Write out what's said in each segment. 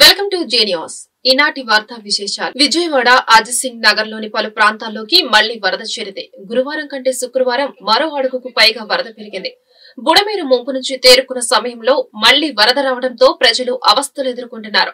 Welcome to J news. ఈనాటి వార్తా విశేషాలు. విజయవాడ అజిత్ సింగ్ నగర్ లోని పలు ప్రాంతాల్లోకి మళ్లీ వరద చేరింది. గురువారం కంటే శుక్రవారం మరో అడుగుకు పైగా వరద పెరిగింది. బుడమేరు ముంపు నుంచి తేరుకున్న సమయంలో మళ్లీ వరద రావడంతో ప్రజలు అవస్థలు ఎదుర్కొంటున్నారు.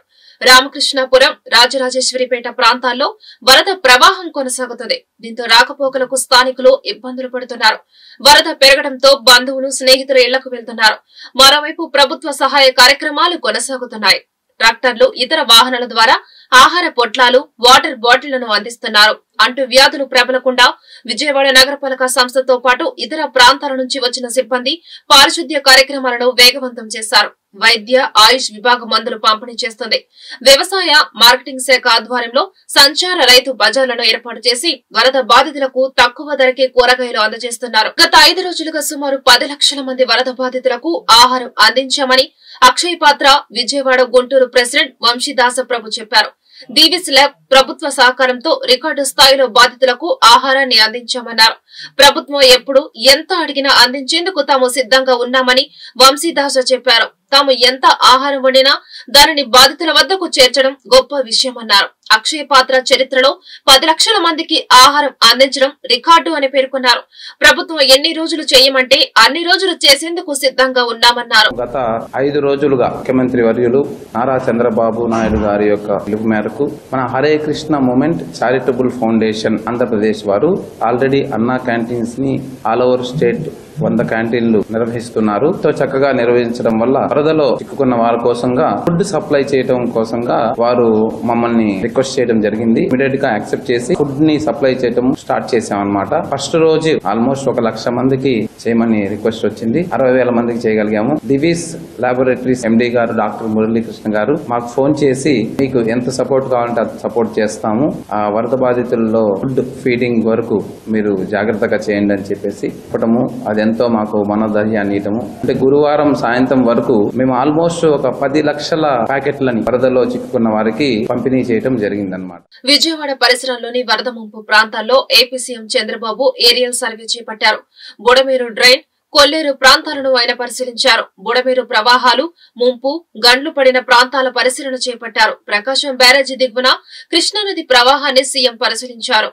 రామకృష్ణాపురం, రాజరాజేశ్వరిపేట ప్రాంతాల్లో వరద ప్రవాహం కొనసాగుతుంది. దీంతో రాకపోకలకు స్థానికులు ఇబ్బందులు పడుతున్నారు. వరద పెరగడంతో బంధువులు, స్నేహితులు ఇళ్లకు వెళ్తున్నారు. మరోవైపు ప్రభుత్వ సహాయ కార్యక్రమాలు కొనసాగుతున్నాయి. ట్రాక్టర్లు, ఇతర వాహనాల ద్వారా ఆహార పొట్లాలు, వాటర్ బాటిళ్లను అందిస్తున్నారు. అంటూ వ్యాధులు ప్రబలకుండా విజయవాడ నగరపాలక సంస్థతో పాటు ఇతర ప్రాంతాల నుంచి వచ్చిన సిబ్బంది పారిశుద్ధ్య కార్యక్రమాలను వేగవంతం చేశారు. వైద్య, ఆయుష్ విభాగం మందులు పంపిణీ చేస్తుంది. వ్యవసాయ మార్కెటింగ్ శాఖ ఆధ్వర్యంలో సంచార రైతు బజార్లను ఏర్పాటు చేసి వరద బాధితులకు తక్కువ ధరకే కూరగాయలు అందజేస్తున్నారు. గత 5 రోజులుగా సుమారు 10 లక్షల మంది వరద బాధితులకు ఆహారం అందించామని అక్షయ్ పాత్ర, విజయవాడ గుంటూరు ప్రెసిడెంట్ వంశీదాస ప్రభు చెప్పారు. దీవిస్ ల్యాబ్ ప్రభుత్వ సహకారంతో రికార్డు స్థాయిలో బాధితులకు ఆహారాన్ని అందించామన్నారు. ప్రభుత్వం ఎప్పుడు ఎంత అడిగినా అందించేందుకు తాము సిద్ధంగా ఉన్నామని వంశీదాస చెప్పారు. తాము ఎంత ఆహారం వండినా దానిని బాధితుల వద్దకు చేర్చడం గొప్ప విషయమన్నారు. అక్షయ పాత్ర చరిత్రలో 10 లక్షల మందికి ఆహారం అందించడం రికార్డు అని పేర్కొన్నారు. ప్రభుత్వం ఎన్ని రోజులు చేయమంటే అన్ని రోజులు చేసేందుకు సిద్ధంగా ఉన్నామన్నారు. గత 5 రోజులుగా ముఖ్యమంత్రి వర్యులు నారా చంద్రబాబు నాయుడు గారి యొక్క పిలుపు మేరకు మన Hare Krishna movement charitable foundation Andhra Pradesh వారు ఆల్రెడీ అన్నా క్యాంటీన్స్ ని ఆల్ ఓవర్ స్టేట్ 100 క్యాంటీన్లు నిర్వహిస్తున్నారు. చక్కగా నిర్వహించడం వల్ల వరదలో చిక్కుకున్న వారి కోసంగా ఫుడ్ సప్లై చేయడం కోసంగా వారు మమ్మల్ని రిక్వెస్ట్ చేయడం జరిగింది. ఇమీడియట్ గా యాక్సెప్ట్ చేసి ఫుడ్ ని సప్లై చేయడం స్టార్ట్ చేసామన్నమాట. ఫస్ట్ రోజు ఆల్మోస్ట్ 1 లక్ష మందికి చేయమని రిక్వెస్ట్ వచ్చింది. 60,000 మందికి చేయగలిగాము. దివీస్ లాబొరేటరీస్ ఎండి గారు డాక్టర్ మురళీకృష్ణ గారు మాకు ఫోన్ చేసి మీకు ఎంత సపోర్ట్ కావాలంటే అంత సపోర్ట్ చేస్తాము, ఆ వరద బాధితుల్లో ఫుడ్ ఫీడింగ్ వరకు మీరు జాగ్రత్తగా చేయండి అని చెప్పేసి చెప్పడము, అది ఎంతో మాకు మనోధైర్యాన్ని ఇవ్వటము. అంటే గురువారం సాయంత్రం వరకు మేము ఆల్మోస్ట్ ఒక 10 లక్షల ప్యాకెట్లని వరదలో చిక్కుకున్న వారికి పంపిణీ చేయడం జరిగిందన్నమాట. విజయవాడ పరిసరాల్లోని వరద ముంపు ప్రాంతాల్లో AP CM Chandrababu aerial survey చేపట్టారు. బుడమేరు డ్రైన్, కొల్లేరు ప్రాంతాలను ఆయన పరిశీలించారు. బుడమేరు ప్రవాహాలు, ముంపు, గండ్లు పడిన ప్రాంతాల పరిశీలన చేపట్టారు. ప్రకాశం బ్యారేజీ దిగువన కృష్ణానది ప్రవాహాన్ని సీఎం పరిశీలించారు.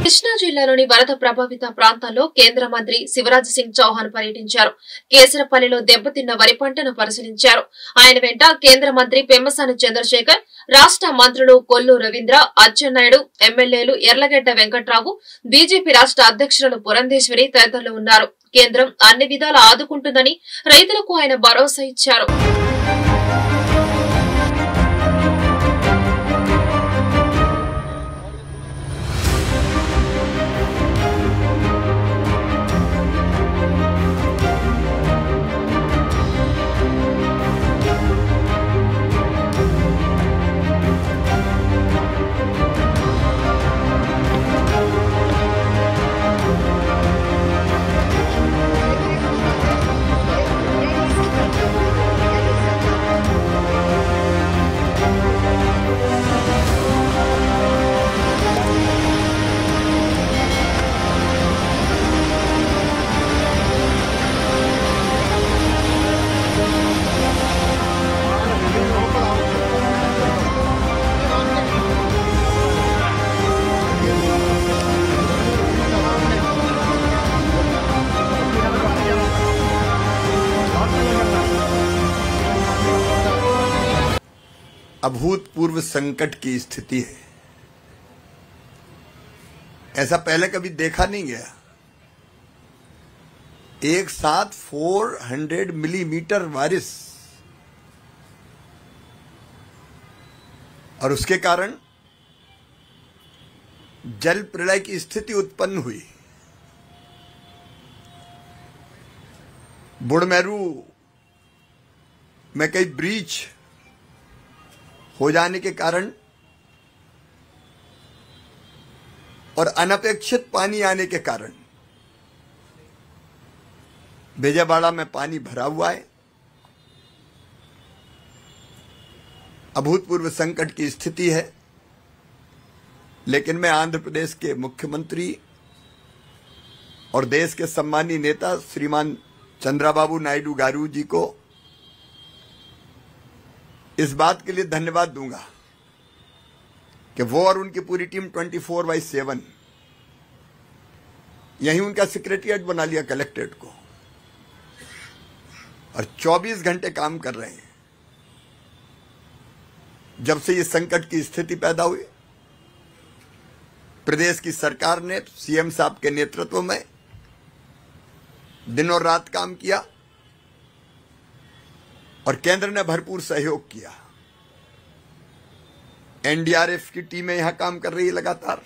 కృష్ణా జిల్లాలోని వరద ప్రభావిత ప్రాంతాల్లో కేంద్ర మంత్రి శివరాజ్ సింగ్ చౌహాన్ పర్యటించారు. కేసరపల్లిలో దెబ్బతిన్న వరి పంటను పరిశీలించారు. ఆయన వెంట కేంద్ర మంత్రి పెమ్మసాని చంద్రశేఖర్, రాష్ట మంత్రులు కొల్లు రవీంద్ర, అచ్చెన్నాయుడు, ఎమ్మెల్యేలు ఎర్లగడ్డ వెంకట్రావు, బీజేపీ రాష్ట అధ్యక్షురాలు పురంధేశ్వరి తదితరులు ఉన్నారు. కేంద్రం అన్ని విధాలా ఆదుకుంటుందని రైతులకు ఆయన భరోసా ఇచ్చారు. अभूतपूर्व संकट की स्थिति है। ऐसा पहले कभी देखा नहीं गया। एक साथ 400 मिलीमीटर बारिश और उसके कारण जल प्रलय की स्थिति उत्पन्न हुई। बुढ़मेरू में कई ब्रीच हो जाने के कारण और अनपेक्षित पानी आने के कारण विजयवाड़ा में पानी भरा हुआ है। अभूतपूर्व संकट की स्थिति है। लेकिन मैं आंध्र प्रदेश के मुख्यमंत्री और देश के सम्मानीय नेता श्रीमान चंद्रबाबू नायडू गारू जी को इस बात के लिए धन्यवाद दूंगा कि वो और उनकी पूरी टीम 24/7 यहीं उनका सेक्रेटरिएट बना लिया कलेक्ट्रेट को और 24 घंटे काम कर रहे हैं। जब से ये संकट की स्थिति पैदा हुई, प्रदेश की सरकार ने सीएम साहब के नेतृत्व में दिन और रात काम किया और केंद्र ने भरपूर सहयोग किया। एनडीआरएफ की टीमें यहां काम कर रही है लगातार।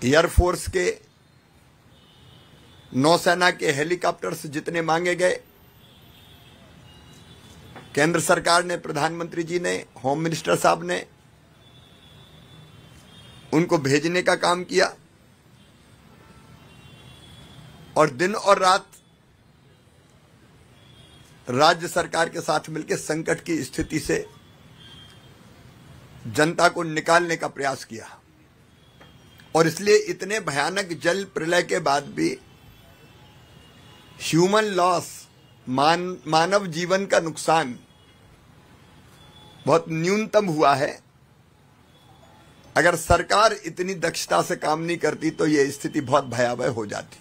एयरफोर्स के, नौसेना के हेलीकॉप्टर्स जितने मांगे गए, केंद्र सरकार ने, प्रधानमंत्री जी ने, होम मिनिस्टर साहब ने उनको भेजने का काम किया और दिन और रात राज्य सरकार के साथ मिलकर संकट की स्थिति से जनता को निकालने का प्रयास किया। और इसलिए इतने भयानक जल प्रलय के बाद भी ह्यूमन लॉस, मानव जीवन का नुकसान बहुत न्यूनतम हुआ है। अगर सरकार इतनी दक्षता से काम नहीं करती तो यह स्थिति बहुत भयावह हो जाती।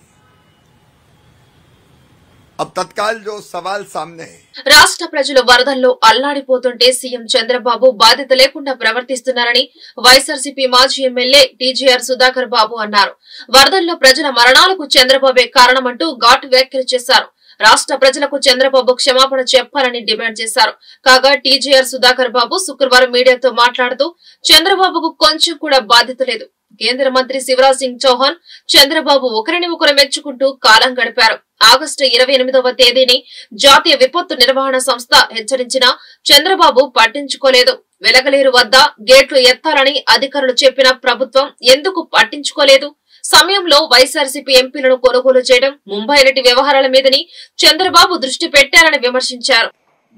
अब तत्काल जो सवाल सामने है, రాష్ట్ర ప్రజలు వరదల్లో అల్లాడిపోతుంటే సీఎం చంద్రబాబు బాధ్యత లేకుండా ప్రవర్తిస్తున్నారని వైఎస్ఆర్సీపీ మాజీ ఎమ్మెల్యే టీజీఆర్ సుధాకర్ బాబు అన్నారు. వరదల్లో ప్రజల మరణాలకు చంద్రబాబే కారణమంటూ ఘాటు వ్యాఖ్యలు చేశారు. రాష్ట్ర ప్రజలకు చంద్రబాబు క్షమాపణ చెప్పాలని డిమాండ్ చేశారు. కాగా టీజీఆర్ సుధాకర్ బాబు శుక్రవారం మీడియాతో మాట్లాడుతూ చంద్రబాబుకు కొంచెం కూడా బాధ్యత లేదు. కేంద్ర మంత్రి శివరాజ్ సింగ్ చౌహాన్, చంద్రబాబు ఒకరిని ఒకరు మెచ్చుకుంటూ కాలం గడిపారు. ఆగస్టు 28వ తేదీని జాతీయ విపత్తు నిర్వహణ సంస్థ హెచ్చరించినా చంద్రబాబు పట్టించుకోలేదు. వెలగలేరు వద్ద గేట్లు ఎత్తాలని అధికారులు చెప్పిన ప్రభుత్వం ఎందుకు పట్టించుకోలేదు? సమయంలో వైఎస్ఆర్సీపీ ఎంపీలను కొనుగోలు చేయడం, ముంబై నటి వ్యవహారాల మీదని చంద్రబాబు దృష్టి పెట్టారని విమర్శించారు.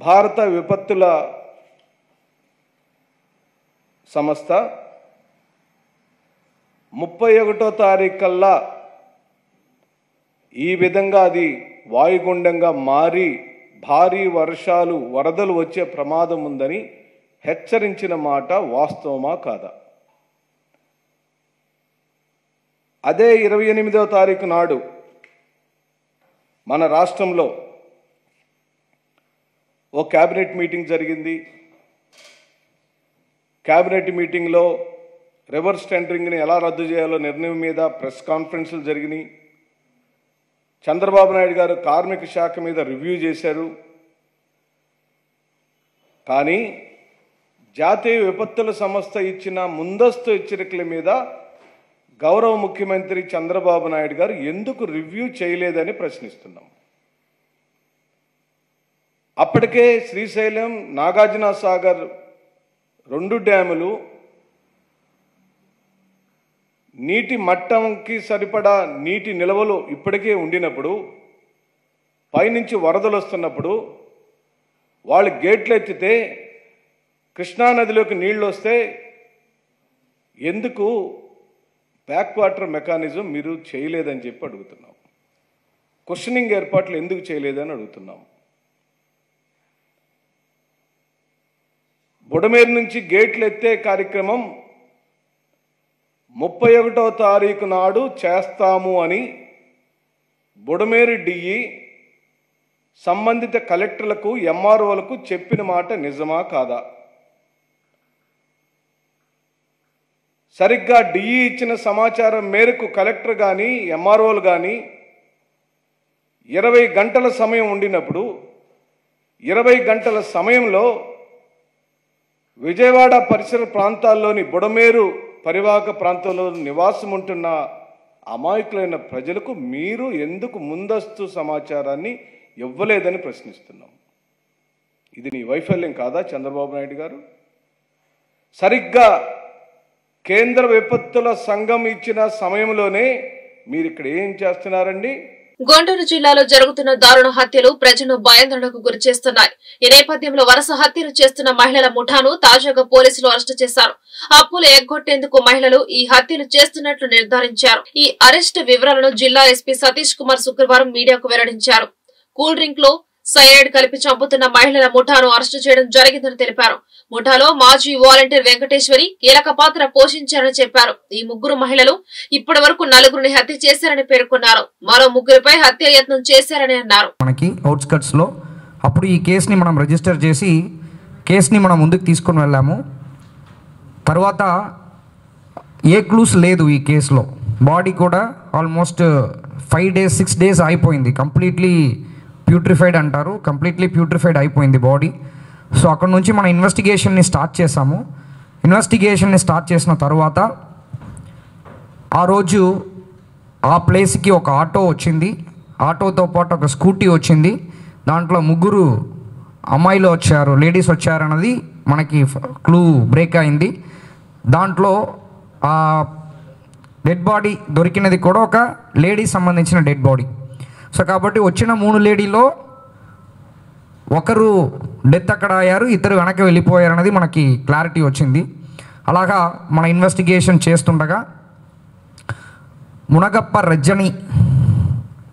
భారత విపత్తుల సంస్థ 31వ తారీఖు కల్లా ఈ విధంగా అది వాయుగుండంగా మారి భారీ వర్షాలు, వరదలు వచ్చే ప్రమాదం ఉందని హెచ్చరించిన మాట వాస్తవమా కాదా? అదే 28వ తారీఖు నాడు మన రాష్ట్రంలో ఓ క్యాబినెట్ మీటింగ్ జరిగింది. క్యాబినెట్ మీటింగ్లో రివర్స్ టెండరింగ్ని ఎలా రద్దు చేయాలో నిర్ణయం మీద ప్రెస్ కాన్ఫరెన్స్లు జరిగినాయి. చంద్రబాబు నాయుడు గారు కార్మిక శాఖ మీద రివ్యూ చేశారు. కానీ జాతీయ విపత్తుల సంస్థ ఇచ్చిన ముందస్తు హెచ్చరికల మీద గౌరవ ముఖ్యమంత్రి చంద్రబాబు నాయుడు గారు ఎందుకు రివ్యూ చేయలేదని ప్రశ్నిస్తున్నాం. అప్పటికే శ్రీశైలం, నాగార్జున సాగర్ 2 డ్యాములు నీటి మట్టంకి సరిపడా నీటి నిల్వలు ఇప్పటికే ఉండినప్పుడు, పైనుంచి వరదలు వస్తున్నప్పుడు వాళ్ళు గేట్లు ఎత్తితే కృష్ణానదిలోకి నీళ్ళు వస్తే ఎందుకు బ్యాక్ వాటర్ మెకానిజం మీరు చేయలేదని చెప్పి అడుగుతున్నాం. క్వశ్చనింగ్ ఏర్పాట్లు ఎందుకు చేయలేదని అడుగుతున్నాం. బుడమేరు నుంచి గేట్లు ఎత్తే కార్యక్రమం 31వ తారీఖు నాడు చేస్తాము అని బుడమేరు డిఈ సంబంధిత కలెక్టర్లకు, ఎంఆర్ఓలకు చెప్పిన మాట నిజమా కాదా? సరిగ్గా డిఈ ఇచ్చిన సమాచారం మేరకు కలెక్టర్ కానీ, ఎంఆర్ఓలు కానీ 20 గంటల సమయం ఉండినప్పుడు 20 గంటల సమయంలో విజయవాడ పరిసర ప్రాంతాల్లోని బుడమేరు పరివాహక ప్రాంతంలో నివాసం ఉంటున్న అమాయకులైన ప్రజలకు మీరు ఎందుకు ముందస్తు సమాచారాన్ని ఇవ్వలేదని ప్రశ్నిస్తున్నాం. ఇది నీ వైఫల్యం కాదా చంద్రబాబు నాయుడు గారు? సరిగ్గా కేంద్ర విపత్తుల సంఘం ఇచ్చిన సమయంలోనే మీరు ఇక్కడ ఏం చేస్తున్నారండి? గుంటూరు జిల్లాలో జరుగుతున్న దారుణ హత్యలు ప్రజలను భయాందోళనకు గురి చేస్తున్నాయి. ఈ నేపథ్యంలో వరుస హత్యలు చేస్తున్న మహిళల ముఠాను తాజాగా పోలీసులు అరెస్టు చేశారు. అప్పులు ఎగ్గొట్టేందుకు మహిళలు ఈ హత్యలు చేస్తున్నట్లు నిర్ధారించారు. ఈ అరెస్టు వివరాలను జిల్లా ఎస్పీ సతీష్ కుమార్ శుక్రవారం మీడియాకు వెల్లడించారు. కూల్ డ్రింక్ లో సైనైడ్ కలిపి చంపుతున్న మహిళల ముఠాను అరెస్టు చేయడం జరిగిందని తెలిపారు. ముఠాలో మాజీ వాలంటీర్ వెంకటేశ్వరి కీలక పాత్ర పోషించారని చెప్పారు. ఈ ముగ్గురు మహిళలు ఇప్పటి వరకు 4గురిని హత్య చేశారని పేర్కొన్నారు. మరో 3గురిపై హత్య యత్నం చేశారని అన్నారు. మనకి అవుట్స్కట్స్ లో అప్పుడు ఈ కేసుని మనం రిజిస్టర్ చేసి కేసుని మనం ముందుకు తీసుకుని వెళ్ళాము. తర్వాత ఏ క్లూస్ లేదు ఈ కేసులో. బాడీ కూడా ఆల్మోస్ట్ 5 days 6 days అయిపోయింది. కంప్లీట్లీ ప్యూట్రిఫైడ్ అంటారు, కంప్లీట్లీ ప్యూట్రిఫైడ్ అయిపోయింది బాడీ. సో అక్కడ నుంచి మనం ఇన్వెస్టిగేషన్ని స్టార్ట్ చేసాము. ఇన్వెస్టిగేషన్ని స్టార్ట్ చేసిన తర్వాత ఆ రోజు ఆ ప్లేస్కి ఒక ఆటో వచ్చింది. ఆటోతో పాటు ఒక స్కూటీ వచ్చింది. దాంట్లో 3 అమ్మాయిలు వచ్చారు, లేడీస్ వచ్చారన్నది మనకి క్లూ బ్రేక్ అయింది. దాంట్లో ఆ డెడ్ బాడీ దొరికినది కూడా ఒక లేడీ సంబంధించిన డెడ్ బాడీ. సో కాబట్టి వచ్చిన 3 లేడీలో ఒకరు డెత్ అక్కడ అయ్యారు, ఇద్దరు వెనక్కి వెళ్ళిపోయారన్నది మనకి క్లారిటీ వచ్చింది. అలాగా మన ఇన్వెస్టిగేషన్ చేస్తుండగా మునగప్ప రజ్జని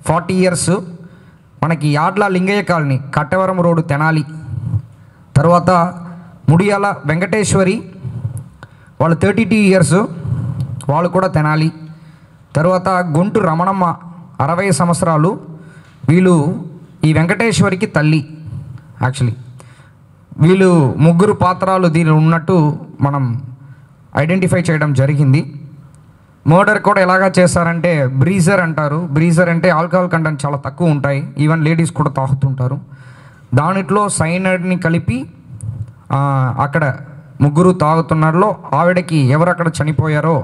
40 years మనకి యాడ్ల లింగయ్య కాలనీ కట్టవరం రోడ్డు తెనాలి. తర్వాత ముడియాల వెంకటేశ్వరి వాళ్ళు 32 years వాళ్ళు కూడా తెనాలి. తర్వాత గొంటు రమణమ్మ 60 సంవత్సరాలు. వీళ్ళు ఈ వెంకటేశ్వరికి తల్లి. యాక్చువల్లీ వీళ్ళు 3 పాత్రలు దీనిలో ఉన్నట్టు మనం ఐడెంటిఫై చేయడం జరిగింది. మర్డర్ కూడా ఎలాగా చేస్తారంటే బ్రీజర్ అంటారు. బ్రీజర్ అంటే ఆల్కహాల్ కంటెంట్ చాలా తక్కువ ఉంటాయి, ఈవెన్ లేడీస్ కూడా తాగుతుంటారు. దానిట్లో సైనైడ్ని కలిపి అక్కడ 3 తాగుతున్నారో ఆవిడకి ఎవరు అక్కడ చనిపోయారో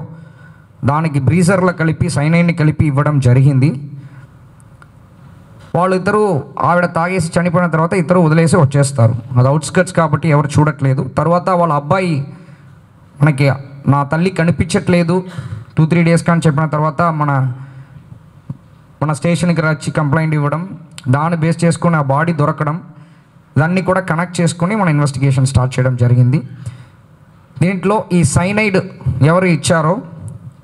దానికి బ్రీజర్లో కలిపి సైనైడ్ని కలిపి ఇవ్వడం జరిగింది. వాళ్ళిద్దరూ ఆవిడ తాగేసి చనిపోయిన తర్వాత ఇద్దరు వదిలేసి వచ్చేస్తారు. అది అవుట్స్కట్స్ కాబట్టి ఎవరు చూడట్లేదు. తర్వాత వాళ్ళ అబ్బాయి మనకి నా తల్లి కనిపించట్లేదు 2-3 days కానీ చెప్పిన తర్వాత మన స్టేషన్కి వచ్చి కంప్లైంట్ ఇవ్వడం, దాన్ని బేస్ చేసుకుని ఆ బాడీ దొరకడం, దాన్ని కూడా కనెక్ట్ చేసుకుని మన ఇన్వెస్టిగేషన్ స్టార్ట్ చేయడం జరిగింది. దీంట్లో ఈ సైనైడ్ ఎవరు ఇచ్చారో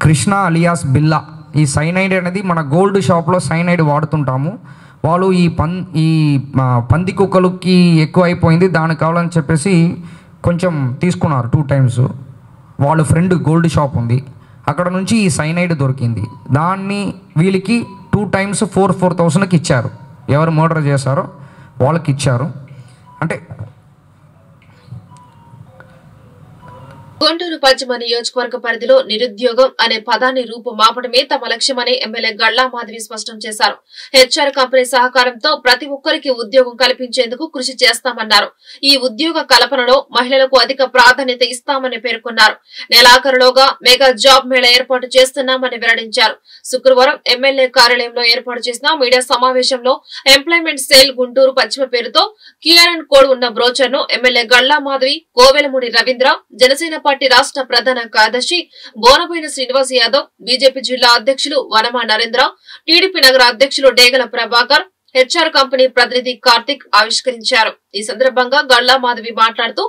కృష్ణ అలియాస్ బిల్లా. ఈ సైనైడ్ అనేది మన గోల్డ్ షాప్లో సైనైడ్ వాడుతుంటాము. వాళ్ళు ఈ పంది కుక్కలకి ఎక్కువ అయిపోయింది, దానికి కావాలని చెప్పేసి కొంచెం తీసుకున్నారు 2 times. వాళ్ళ ఫ్రెండ్ గోల్డ్ షాప్ ఉంది, అక్కడ నుంచి ఈ సైనైడ్ దొరికింది. దాన్ని వీళ్ళకి 2 times 4,000కి ఇచ్చారు. ఎవరు మర్డర్ చేశారో వాళ్ళకి ఇచ్చారు. అంటే గుంటూరు పశ్చిమ నియోజకవర్గ పరిధిలో నిరుద్యోగం అనే పదాన్ని రూపుమాపడమే తమ లక్ష్యమని ఎమ్మెల్యే గళ్లా మాధవి స్పష్టం చేశారు. హెచ్ఆర్ కంపెనీ సహకారంతో ప్రతి ఒక్కరికి ఉద్యోగం కల్పించేందుకు కృషి చేస్తామన్నారు. ఈ ఉద్యోగ కల్పనలో మహిళలకు అధిక ప్రాధాన్యత ఇస్తామని పేర్కొన్నారు. నెలాఖరులోగా మెగా జాబ్ మేళా ఏర్పాటు చేస్తున్నామని వెల్లడించారు. శుక్రవారం ఎమ్మెల్యే కార్యాలయంలో ఏర్పాటు చేసిన మీడియా సమావేశంలో ఎంప్లాయ్మెంట్ సేల్ గుంటూరు పశ్చిమ పేరుతో క్యూఆర్ కోడ్ ఉన్న బ్రోచర్ ను ఎమ్మెల్యే గళ్లా మాధవి, కోవెలమూడి రవీంద్ర, జనసేన పార్టీ రాష్ట్ర ప్రధాన కార్యదర్శి బోనబోయిన శ్రీనివాస్ యాదవ్, బీజేపీ జిల్లా అధ్యక్షులు వనమా నరేంద్ర, టీడీపీ నగర అధ్యక్షులు డేగల ప్రభాకర్, హెచ్ఆర్ కంపెనీ ప్రతినిధి కార్తిక్ ఆవిష్కరించారు. ఈ సందర్భంగా గళ్లా మాధవి మాట్లాడుతూ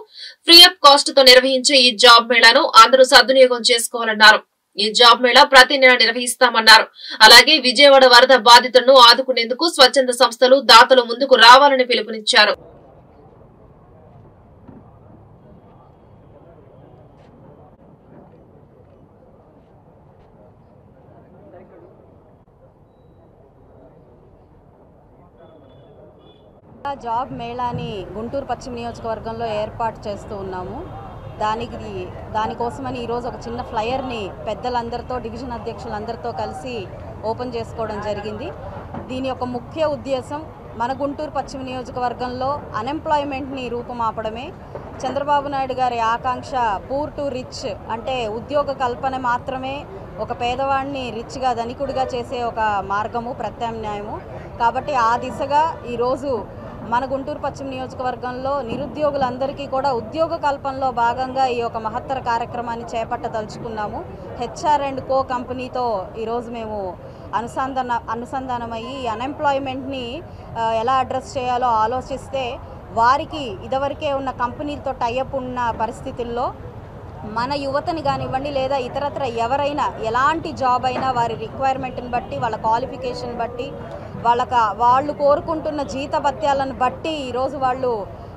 ఫ్రీ ఆఫ్ కాస్ట్ తో నిర్వహించే ఈ జాబ్ మేళాను అందరూ సద్వినియోగం చేసుకోవాలన్నారు. ఈ జాబ్ మేళా ప్రతి నెల నిర్వహిస్తామన్నారు. అలాగే విజయవాడ వరద బాధితులను ఆదుకునేందుకు స్వచ్ఛంద సంస్థలు, దాతలు ముందుకు రావాలని పిలుపునిచ్చారు. జాబ్ మేళాని గుంటూరు పశ్చిమ నియోజకవర్గంలో ఏర్పాటు చేస్తూ ఉన్నాము. దానికోసమని ఈరోజు ఒక చిన్న ఫ్లయర్ని పెద్దలందరితో, డివిజన్ అధ్యక్షులందరితో కలిసి ఓపెన్ చేసుకోవడం జరిగింది. దీని యొక్క ముఖ్య ఉద్దేశం మన గుంటూరు పశ్చిమ నియోజకవర్గంలో అన్ఎంప్లాయ్మెంట్ని రూపుమాపడమే. చంద్రబాబు నాయుడు గారి ఆకాంక్ష పూర్ టు రిచ్, అంటే ఉద్యోగ కల్పన మాత్రమే ఒక పేదవాడిని రిచ్గా ధనికుడిగా చేసే ఒక మార్గము, ప్రత్యామ్నాయము. కాబట్టి ఆ దిశగా ఈరోజు మన గుంటూరు పశ్చిమ నియోజకవర్గంలో నిరుద్యోగులందరికీ కూడా ఉద్యోగ కల్పనలో భాగంగా ఈ యొక్క మహత్తర కార్యక్రమాన్ని HR&Co కంపెనీతో ఈరోజు మేము అనుసంధానమయ్యి అన్ఎంప్లాయ్మెంట్ని ఎలా అడ్రస్ చేయాలో ఆలోచిస్తే వారికి ఇదివరకే ఉన్న కంపెనీలతో టైఅప్ ఉన్న పరిస్థితుల్లో మన యువతని కానివ్వండి లేదా ఇతరత్ర ఎవరైనా ఎలాంటి జాబ్ అయినా వారి రిక్వైర్మెంట్ని బట్టి, వాళ్ళ క్వాలిఫికేషన్ బట్టి, వాళ్ళు కోరుకుంటున్న జీతభత్యాలను బట్టి ఈరోజు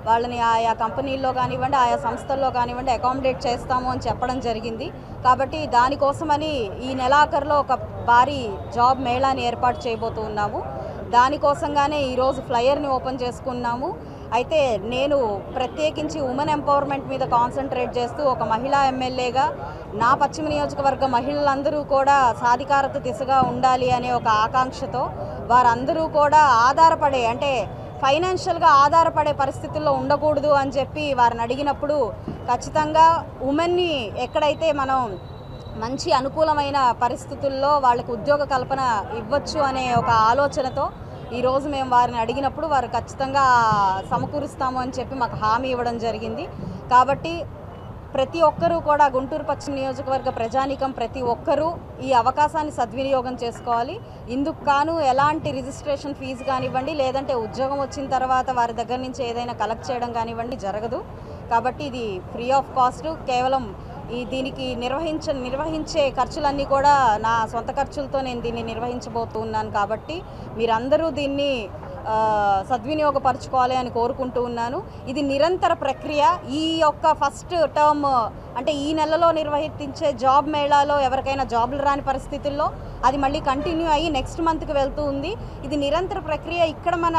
వాళ్ళని ఆయా కంపెనీల్లో కానివ్వండి, ఆయా సంస్థల్లో కానివ్వండి అకామిడేట్ చేస్తాము అని చెప్పడం జరిగింది. కాబట్టి దానికోసమని ఈ నెలాఖరులో ఒక భారీ జాబ్ మేళాని ఏర్పాటు చేయబోతున్నాము. దానికోసంగానే ఈరోజు ఫ్లయర్ని ఓపెన్ చేసుకున్నాము. అయితే నేను ప్రత్యేకించి ఉమెన్ ఎంపవర్మెంట్ మీద కాన్సన్ట్రేట్ చేస్తూ ఒక మహిళా ఎమ్మెల్యేగా నా పశ్చిమ నియోజకవర్గ మహిళలందరూ కూడా సాధికారత దిశగా ఉండాలి అనే ఒక ఆకాంక్షతో వారందరూ కూడా ఆధారపడే, అంటే ఫైనాన్షియల్గా ఆధారపడే పరిస్థితుల్లో ఉండకూడదు అని చెప్పి వారిని అడిగినప్పుడు ఖచ్చితంగా ఉమెన్ని ఎక్కడైతే మనం మంచి అనుకూలమైన పరిస్థితుల్లో వాళ్ళకి ఉద్యోగ కల్పన ఇవ్వచ్చు అనే ఒక ఆలోచనతో ఈరోజు మేము వారిని అడిగినప్పుడు వారు ఖచ్చితంగా సమకూరుస్తాము అని చెప్పి మాకు హామీ ఇవ్వడం జరిగింది. కాబట్టి ప్రతి ఒక్కరూ కూడా గుంటూరు పశ్చిమ నియోజకవర్గ ప్రజానీకం ప్రతి ఒక్కరూ ఈ అవకాశాన్ని సద్వినియోగం చేసుకోవాలి. ఇందుకు కాను ఎలాంటి రిజిస్ట్రేషన్ ఫీజు కానివ్వండి, లేదంటే ఉద్యోగం వచ్చిన తర్వాత వారి దగ్గర నుంచి ఏదైనా కలెక్ట్ చేయడం కానివ్వండి జరగదు. కాబట్టి ఇది ఫ్రీ ఆఫ్ కాస్ట్. కేవలం దీనికి నిర్వహించే ఖర్చులన్నీ కూడా నా సొంత ఖర్చులతో నేను దీన్ని నిర్వహించబోతున్నాను. కాబట్టి మీరందరూ దీన్ని సద్వినియోగపరచుకోవాలి అని కోరుకుంటూ ఉన్నాను. ఇది నిరంతర ప్రక్రియ. ఈ యొక్క ఫస్ట్ టర్మ్ అంటే ఈ నెలలో నిర్వహించే జాబ్ మేళాలో ఎవరికైనా జాబ్లు రాని పరిస్థితుల్లో అది మళ్ళీ కంటిన్యూ అయ్యి నెక్స్ట్ మంత్కి వెళ్తూ ఉంది. ఇది నిరంతర ప్రక్రియ. ఇక్కడ మన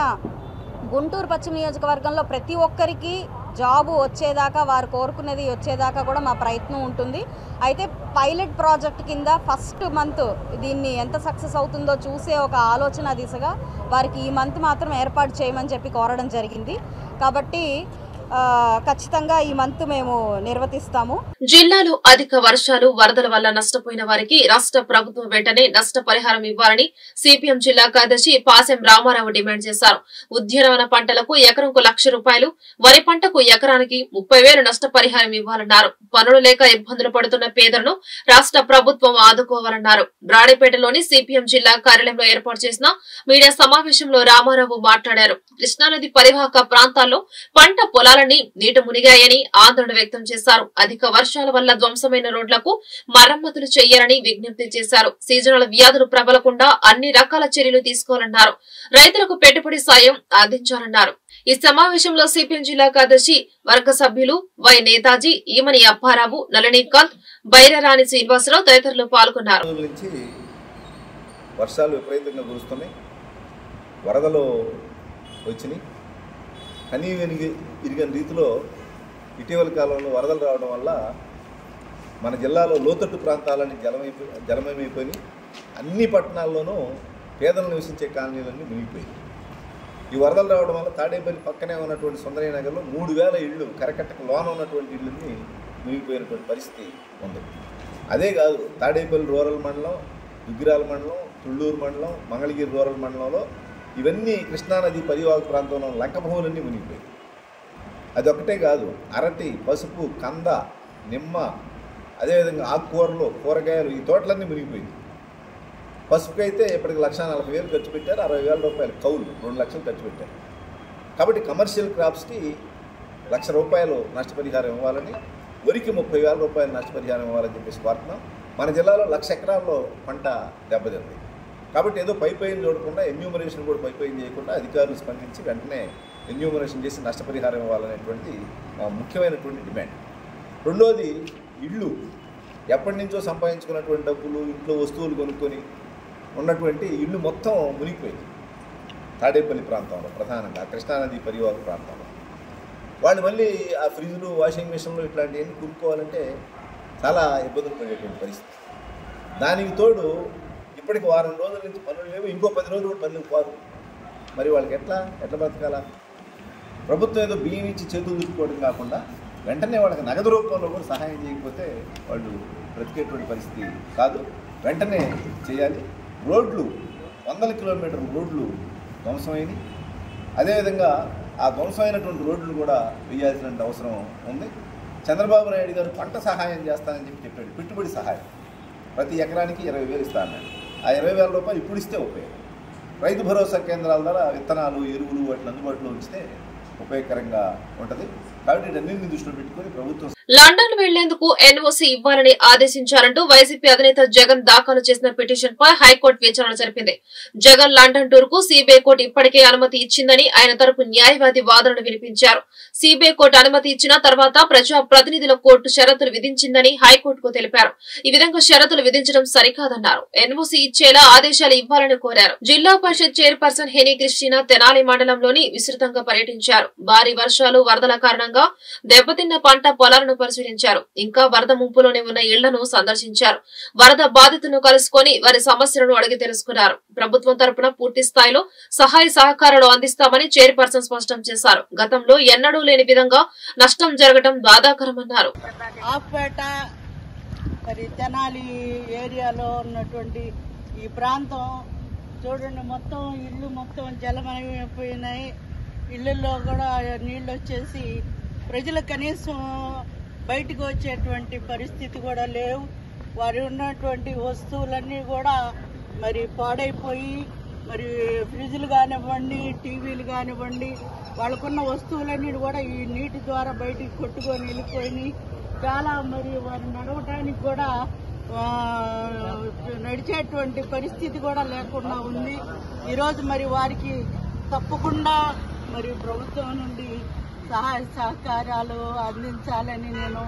గుంటూరు పశ్చిమ నియోజకవర్గంలో ప్రతి ఒక్కరికి జాబు వచ్చేదాకా, వారు కోరుకునేది వచ్చేదాకా కూడా మా ప్రయత్నం ఉంటుంది. అయితే పైలట్ ప్రాజెక్ట్ కింద ఫస్ట్ మంత్ దీన్ని ఎంత సక్సెస్ అవుతుందో చూసే ఒక ఆలోచన దిశగా వారికి ఈ మంత్ మాత్రం ఏర్పాటు చేయమని చెప్పి కోరడం జరిగింది. కాబట్టి ఖచ్చితంగా ఈ మంత్ మేము నిర్వర్తిస్తాము. జిల్లాలో అధిక వర్షాలు, వరదల వల్ల నష్టపోయిన వారికి రాష్ట్ర ప్రభుత్వం వెంటనే నష్టపరిహారం ఇవ్వాలని సిపిఎం జిల్లా కార్యదర్శి పాసెం రామారావు డిమాండ్ చేశారు. ఉద్యానవన పంటలకు ఎకరంకు ₹1,00,000, వరి పంటకు ఎకరానికి 30,000 నష్టపరిహారం ఇవ్వాలన్నారు. పనులు లేక ఇబ్బందులు పడుతున్న పేదలను రాష్ట్ర ప్రభుత్వం ఆదుకోవాలన్నారు. రాణిపేటలోని సిపిఎం జిల్లా కార్యాలయంలో ఏర్పాటు చేసిన మీడియా సమావేశంలో రామారావు మాట్లాడారు. కృష్ణానది పరివాహక ప్రాంతాల్లో పంట పొలాలన్నీ నీట మునిగాయని ఆందోళన వ్యక్తం చేశారు. అధిక వర్షాల వల్ల ధ్వంసమైన రోడ్లకు మరమ్మతులు చేయాలని విజ్ఞప్తి చేశారు. సీజనల్ వ్యాధులు ప్రబలకుండా అన్ని రకాల చర్యలు తీసుకోవాలన్నారు. రైతులకు పెట్టుబడి సాయం అందించాలన్నారు. ఈ సమావేశంలో సిపిఎం జిల్లా కార్యదర్శి వర్గ సభ్యులు వై నేతాజీ, ఈమని అప్పారావు, నళినీకాంత్, బైరరాణి శ్రీనివాసరావు తదితరులు పాల్గొన్నారు. వర్షాలు విపరీతంగా కురుస్తున్నాయి, వరదలు వచ్చినాయి. కనీవిని ఇరిగిన రీతిలో ఇటీవల కాలంలో వరదలు రావడం వల్ల మన జిల్లాలో లోతట్టు ప్రాంతాలన్నీ జలమయమైపోయి అన్ని పట్టణాల్లోనూ పేదలు నివసించే కాలనీలన్నీ మునిగిపోయాయి. ఈ వరదలు రావడం వల్ల తాడేపల్లి పక్కనే ఉన్నటువంటి సుందరయ్య నగర్లో 3,000 ఇళ్ళు, కరకట్టకు లోన ఉన్నటువంటి ఇళ్ళని మునిగిపోయినటువంటి పరిస్థితి ఉంది. అదే కాదు, తాడేపల్లి రూరల్ మండలం, దుగ్గిరాల మండలం, తుళ్ళూరు మండలం, మంగళగిరి రూరల్ మండలంలో ఇవన్నీ కృష్ణానది పరివాహక ప్రాంతంలో లంక భూములన్నీ మునిగిపోయాయి. అదొక్కటే కాదు, అరటి, పసుపు, కంద, నిమ్మ, అదేవిధంగా ఆకుకూరలు, కూరగాయలు, ఈ తోటలన్నీ మునిగిపోయింది. పసుపుకి అయితే ఇప్పటికి ₹1,40,000 ఖర్చు పెట్టారు. ₹60,000 కౌలు, 2 లక్షలు ఖర్చు పెట్టారు. కాబట్టి కమర్షియల్ క్రాప్స్కి ₹1,00,000 నష్టపరిహారం ఇవ్వాలని, వరికి ₹30,000 నష్టపరిహారం ఇవ్వాలని చెప్పేసి కోరుతున్నాం. మన జిల్లాలో 1,00,000 ఎకరాల్లో పంట దెబ్బతింది. కాబట్టి ఏదో పైపోయిన చూడకుండా ఎన్యూమరేషన్ కూడా పైపోయిన చేయకుండా అధికారులు స్పందించి వెంటనే ఎన్యూమరేషన్ చేసి నష్టపరిహారం ఇవ్వాలనేటువంటి ముఖ్యమైనటువంటి డిమాండ్. రెండోది, ఇళ్ళు ఎప్పటి నుంచో సంపాదించుకున్నటువంటి డబ్బులు, ఇంట్లో వస్తువులు కొనుక్కొని ఉన్నటువంటి ఇళ్ళు మొత్తం మునిగిపోయింది. తాడేపల్లి ప్రాంతంలో, ప్రధానంగా కృష్ణానది పరివాహక ప్రాంతంలో వాళ్ళు మళ్ళీ ఆ ఫ్రిడ్జ్లు, వాషింగ్ మిషన్లు ఇట్లాంటివన్నీ కొనుక్కోవాలంటే చాలా ఇబ్బందులు పడేటువంటి పరిస్థితి. దానికి తోడు ఇప్పటికి వారం రోజుల నుంచి పనులు లేవు, ఇంకో 10 రోజులు కూడా పనులు పోరు. మరి వాళ్ళకి ఎట్లా బ్రతకాలా? ప్రభుత్వం ఏదో బియ్యం ఇచ్చి చేతులు దుక్కుకోవడం కాకుండా వెంటనే వాళ్ళకి నగదు రూపంలో కూడా సహాయం చేయకపోతే వాళ్ళు బ్రతికేటువంటి పరిస్థితి కాదు. వెంటనే చేయాలి. రోడ్లు 100 కిలోమీటర్ల రోడ్లు ధ్వంసమైనవి. అదేవిధంగా ఆ ధ్వంసమైనటువంటి రోడ్లు కూడా వేయాల్సిన అవసరం ఉంది. చంద్రబాబు నాయుడు గారు పంట సహాయం చేస్తానని చెప్పాడు. పెట్టుబడి సహాయం ప్రతి ఎకరానికి 20,000 ఇస్తా అన్నాడు. ఆ 20,000 రూపాయలు ఇప్పుడు ఇస్తే ఉపయోగం. రైతు భరోసా కేంద్రాల ద్వారా విత్తనాలు, ఎరువులు వాటిని అందుబాటులో ఉంచితే ఉపయోగకరంగా ఉంటుంది. కాబట్టి వీటన్నింటిని దృష్టిలో పెట్టుకుని ప్రభుత్వం లండన్ వెళ్లేందుకు ఎన్ఓసీ ఇవ్వాలని ఆదేశించారంటూ వైసీపీ అధినేత జగన్ దాఖలు చేసిన పిటిషన్ పై హైకోర్టు విచారణ జరిపింది. జగన్ లండన్ టూర్ కు సిబిఐ కోర్టు ఇప్పటికే అనుమతి ఇచ్చిందని ఆయన తరపు న్యాయవాది వాదనలు వినిపించారు. సిబిఐ కోర్టు అనుమతి ఇచ్చిన తర్వాత ప్రజా ప్రతినిధుల కోర్టు షరతులు విధించిందని హైకోర్టుకు తెలిపారు. ఈ విధంగా షరతులు విధించడం సరికాదన్నారు. ఎన్ఓసీ ఇచ్చేలా ఆదేశాలు ఇవ్వాలని కోరారు. జిల్లా పరిషత్ చైర్పర్సన్ హెనీ క్రిస్టినా తెనాలి మండలంలోని విస్తృతంగా పర్యటించారు. భారీ వర్షాలు, వరదల కారణంగా దెబ్బతిన్న పంట పొలాలను పరిశీలించారు. ఇంకా వరద ముంపులోనే ఉన్న ఇళ్లను సందర్శించారు. వరద బాధితులను కలుసుకుని వారి సమస్యలను అడిగి తెలుసుకున్నారు. ప్రభుత్వం తరపున పూర్తి స్థాయిలో సహాయ సహకారాలు అందిస్తామని చైర్పర్సన్ స్పష్టం చేశారు. గతంలో ఎన్నడూ లేని విధంగా నష్టం జరగడం బాధాకరమన్నారు. ఆఫ్పేట మరి తెనాలి ఏరియాలో ఉన్నటువంటి ఈ ప్రాంతం చూడండి, మొత్తం ఇల్లు మొత్తం జలమయమైపోయినాయి. ఇళ్లలో కూడా నీళ్లు వచ్చేసి ప్రజలు కనీసం బయటకు వచ్చేటువంటి పరిస్థితి కూడా లేవు. వారి ఉన్నటువంటి వస్తువులన్నీ కూడా మరి పాడైపోయి, మరి ఫ్రిడ్జ్లు కానివ్వండి, టీవీలు కానివ్వండి, వాళ్ళకున్న వస్తువులన్నీ కూడా ఈ నీటి ద్వారా బయటికి కొట్టుకొని వెళ్ళిపోయినాయి. చాలా మరి వారు నడవడానికి కూడా నడిచేటువంటి పరిస్థితి కూడా లేకుండా ఉంది. ఈరోజు మరి వారికి తప్పకుండా మరి ప్రభుత్వం నుండి సహాయ సహకారాలు అందించాలని నేను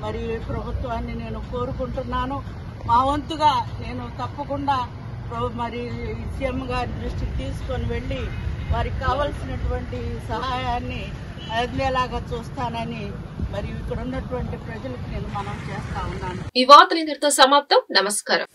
మరి ప్రభుత్వాన్ని నేను కోరుకుంటున్నాను. మా వంతుగా నేను తప్పకుండా మరి సీఎం గారి దృష్టికి తీసుకొని వెళ్లి వారికి కావలసినటువంటి సహాయాన్ని అందేలాగా చూస్తానని మరి ఇక్కడ ఉన్నటువంటి ప్రజలకు నేను మనం చేస్తా ఉన్నాను. ఈ వార్తలు ఇంతటితో సమాప్తం. నమస్కారం.